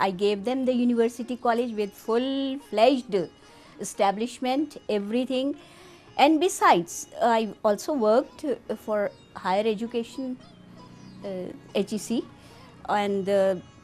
I gave them the university college with full-fledged establishment, everything. And besides, I also worked for higher education, HEC, and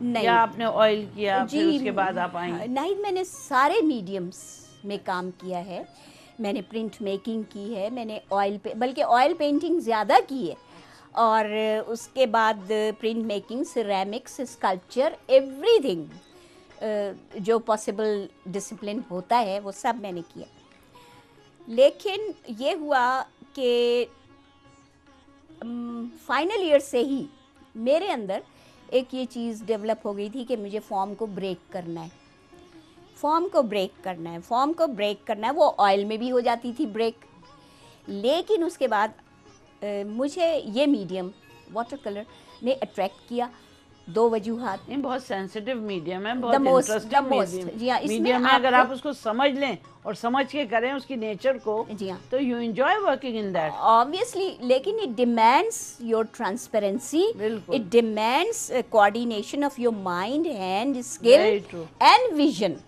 نہیں یا آپ نے oil کیا پھر اس کے بعد آپ آئیں؟ نہیں، میں نے سارے میڈیمز میں کام کیا ہے. میں نے پرنٹ میکنگ کی ہے، میں نے بلکہ آئل پینٹنگ زیادہ کی ہے، اور اس کے بعد print making, ceramics, sculpture, every thing جو پاسبل ڈسپلن ہوتا ہے وہ سب میں نے کیا. لیکن یہ ہوا کہ فائنل ایئر سے ہی میرے اندر ایک یہ چیز ڈیولپ ہو گئی تھی کہ مجھے فارم کو بریک کرنا ہے. فارم کو بریک کرنا ہے. وہ آئل میں بھی ہو جاتی تھی بریک، لیکن اس کے بعد مجھے یہ میڈیم واٹر کلر نے اٹریکٹ کیا. 2 وجوہات. نہیں، بہت سینسیٹیو میڈیم ہے، بہت انٹرسٹنگ میڈیم ہے. اگر آپ اس کو سمجھ لیں اور سمجھ کے کریں اس کی نیچر کو، جی ہاں، تو you enjoy working in that. obviously. لیکن it demands your transparency, بالکل. it demands coordination of your mind, hand, skill Very true. and vision.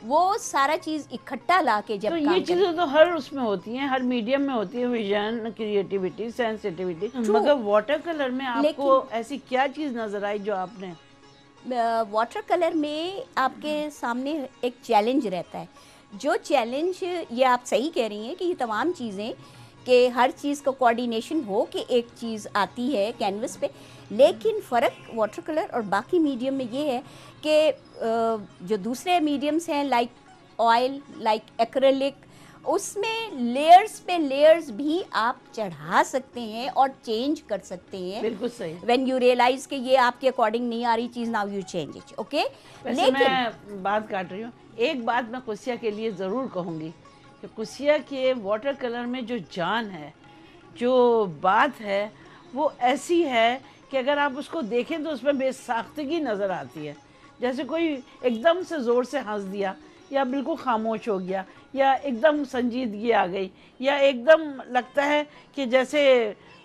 وہ سارا چیز اکٹھا لا کے جب تو کام یہ چیزیں تو ہر اس میں ہوتی ہیں، ہر میڈیم میں ہوتی ہے، ویژن، کریٹیوٹی، سینسیٹیوٹی. مگر واٹر کلر میں آپ کو ایسی کیا چیز نظر آئی جو آپ نے؟ واٹر کلر میں آپ کے سامنے ایک چیلنج رہتا ہے. جو چیلنج، یہ آپ صحیح کہہ رہی ہیں کہ یہ تمام چیزیں، کہ ہر چیز کو کوآرڈینیشن ہو کہ ایک چیز آتی ہے کینوس پہ. لیکن فرق واٹر کلر اور باقی میڈیم میں یہ ہے کہ جو دوسرے میڈیمس ہیں لائک آئل، لائک ایکریلک، اس میں لیئرز پہ لیئرز بھی آپ چڑھا سکتے ہیں اور چینج کر سکتے ہیں. بالکل صحیح. وین یو ریئلائز کہ یہ آپ کے اکارڈنگ نہیں آ رہی چیز، now you change it. Okay. ویسے میں بات کاٹ رہی ہوں، ایک بات میں قدسیہ کے لیے ضرور کہوں گی کہ قدسیہ کے واٹر کلر میں جو جان ہے، جو بات ہے، وہ ایسی ہے کہ اگر آپ اس کو دیکھیں تو اس میں بے ساختگی نظر آتی ہے. جیسے کوئی ایک دم سے زور سے ہنس دیا، یا بالکل خاموش ہو گیا، یا ایک دم سنجیدگی آ گئی، یا ایک دم لگتا ہے کہ جیسے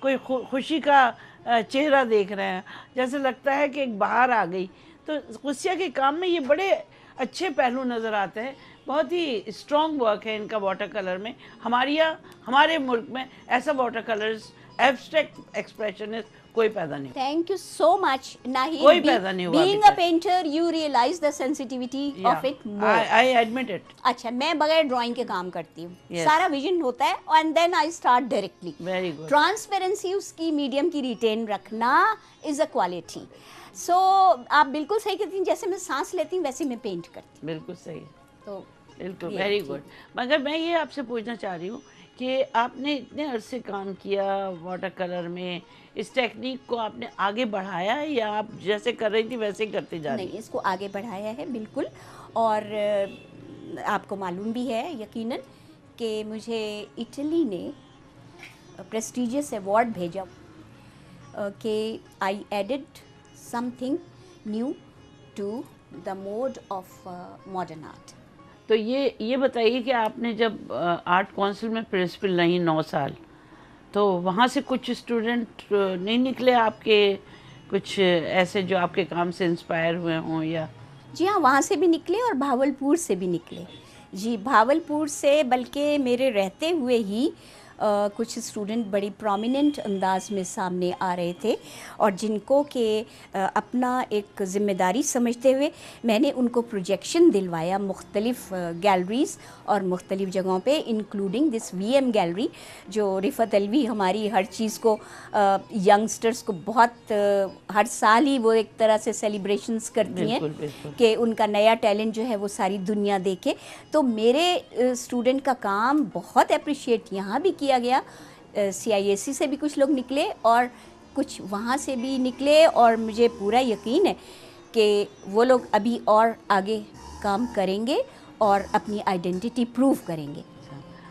کوئی خوشی کا چہرہ دیکھ رہے ہیں، جیسے لگتا ہے کہ ایک بہار آ گئی. تو قدسیہ کے کام میں یہ بڑے اچھے پہلو نظر آتے ہیں. بہت ہی اسٹرانگ ورک ہے ان کا واٹر کلر میں. ہمارے ملک میں ایسا واٹر کلرز، ایبسٹریکٹ ایکسپریشنسٹ کوئی پیدا نہیں. Thank you so much. کوئی پیدا نہیں ہوا. Being a painter you realize the sensitivity of it more. I admit it. اچھا، میں بغیر ڈرائنگ کے کام کرتی ہوں. سارا ویژن ہوتا ہے and then I start directly. Very good. Transparency اس کی میڈیم کی ریٹین رکھنا از اے کوالٹی. سو آپ بالکل صحیح کہتی ہیں، جیسے میں سانس لیتی ہوں ویسے میں پینٹ کرتی ہوں. بالکل صحیح. تو بالکل ویری گڈ. مگر میں یہ آپ سے پوچھنا چاہ رہی ہوں کہ آپ نے اتنے عرصے کام کیا واٹر کلر میں، اس ٹیکنیک کو آپ نے آگے بڑھایا ہے یا آپ جیسے کر رہی تھی ویسے ہی کرتے جا رہی ہیں؟ نہیں، اس کو آگے بڑھایا ہے بالکل. اور آپ کو معلوم بھی ہے یقیناً کہ مجھے اٹلی نے پریسٹیجیس ایوارڈ بھیجا کہ I added something new to the mode of modern art. تو یہ بتائیے کہ آپ نے جب آرٹ کونسل میں پرنسپل رہی 9 سال، تو وہاں سے کچھ اسٹوڈنٹ نہیں نکلے آپ کے، کچھ ایسے جو آپ کے کام سے انسپائر ہوئے ہوں؟ یا جی ہاں، وہاں سے بھی نکلے اور بھاولپور سے بھی نکلے. جی، بھاولپور سے بلکہ میرے رہتے ہوئے ہی کچھ اسٹوڈنٹ بڑی پرومیننٹ انداز میں سامنے آ رہے تھے، اور جن کو کہ اپنا ایک ذمہ داری سمجھتے ہوئے میں نے ان کو پروجیکشن دلوایا مختلف گیلریز اور مختلف جگہوں پہ، انکلوڈنگ دس وی ایم گیلری جو رفعت الوی ہماری ہر چیز کو ینگسٹرز کو بہت ہر سال ہی وہ ایک طرح سے سیلیبریشنز کرتی ہیں کہ ان کا نیا ٹیلنٹ جو ہے وہ ساری دنیا دیکھے. تو میرے اسٹوڈنٹ کا کام بہت اپریشیٹ یہاں بھی کیا گیا. سی آئی اے سی سے بھی کچھ لوگ نکلے اور کچھ وہاں سے بھی نکلے، اور مجھے پورا یقین ہے کہ وہ لوگ ابھی اور آگے کام کریں گے اور اپنی آئیڈینٹی پروو کریں گے.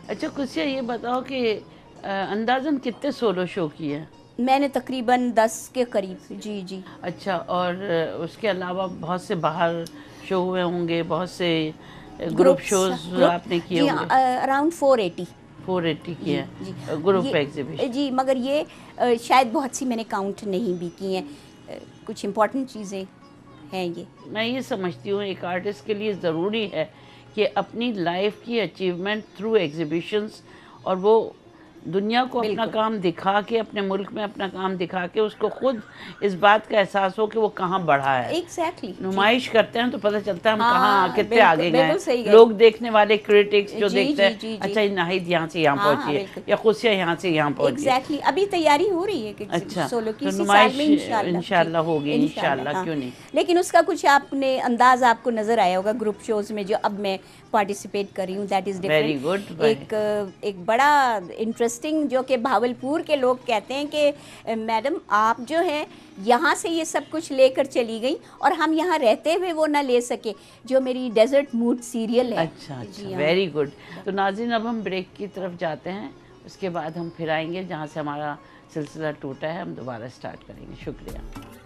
اچھا قدسیہ، یہ بتاؤ کہ اندازاً کتنے سولو شو کیے ہیں؟ میں نے تقریباً 10 کے قریب. جی جی. اچھا، اور اس کے علاوہ بہت سے باہر شو ہوئے ہوں گے، بہت سے گروپ شوز آپ نے کیے ہوں گے؟ اراؤنڈ 480 کیے ہیں گروپ ایگزیبیشن. جی، مگر یہ شاید بہت سی میں نے کاؤنٹ نہیں بھی کی ہیں، کچھ امپورٹنٹ چیزیں ہیں. یہ میں یہ سمجھتی ہوں ایک آرٹسٹ کے لیے ضروری ہے کہ اپنی لائف کی اچیومنٹ تھرو ایگزیبیشنز، اور وہ دنیا کو اپنا کام دکھا کے، اپنے ملک میں اپنا کام دکھا کے اس کو خود اس بات کا احساس ہو کہ وہ کہاں بڑھا ہے. ایگزیکٹلی نمائش کرتے ہیں تو پتہ چلتا ہے ہم ہاں، کہاں کتنے بالکل، آگے بالکل صحیح گئے. ہے. لوگ دیکھنے والے کرٹکس جو جی، دیکھتے جی، ہیں جی، اچھا ناہید یہاں سے یہاں ہاں، پہنچی ہے بالکل. یا خشیہ یہاں سے یہاں پہنچی ہے. ایگزیکٹلی ابھی تیاری ہو رہی ہے کہ اچھا، سولو کی تو اسی سال نمائش میں انشاءاللہ ہوگی، انشاءاللہ، ہاں. کیوں نہیں. لیکن اس کا کچھ آپ نے انداز آپ کو نظر آیا ہوگا گروپ شوز میں جو اب میں پارٹیسپیٹ کر رہی ہوں، that is very different. Good. ایک بڑا انٹرسٹنگ جو کہ بھاولپور کے لوگ کہتے ہیں کہ میڈم آپ جو ہے یہاں سے یہ سب کچھ لے کر چلی گئی اور ہم یہاں رہتے ہوئے وہ نہ لے سکے، جو میری ڈیزرٹ موڈ سیریل ہے. اچھا جی ہاں. Very good. تو ناظرین اب ہم بریک کی طرف جاتے ہیں، اس کے بعد ہم پھر آئیں گے جہاں سے ہمارا سلسلہ ٹوٹا ہے، ہم دوبارہ اسٹارٹ کریں گے. شکریہ.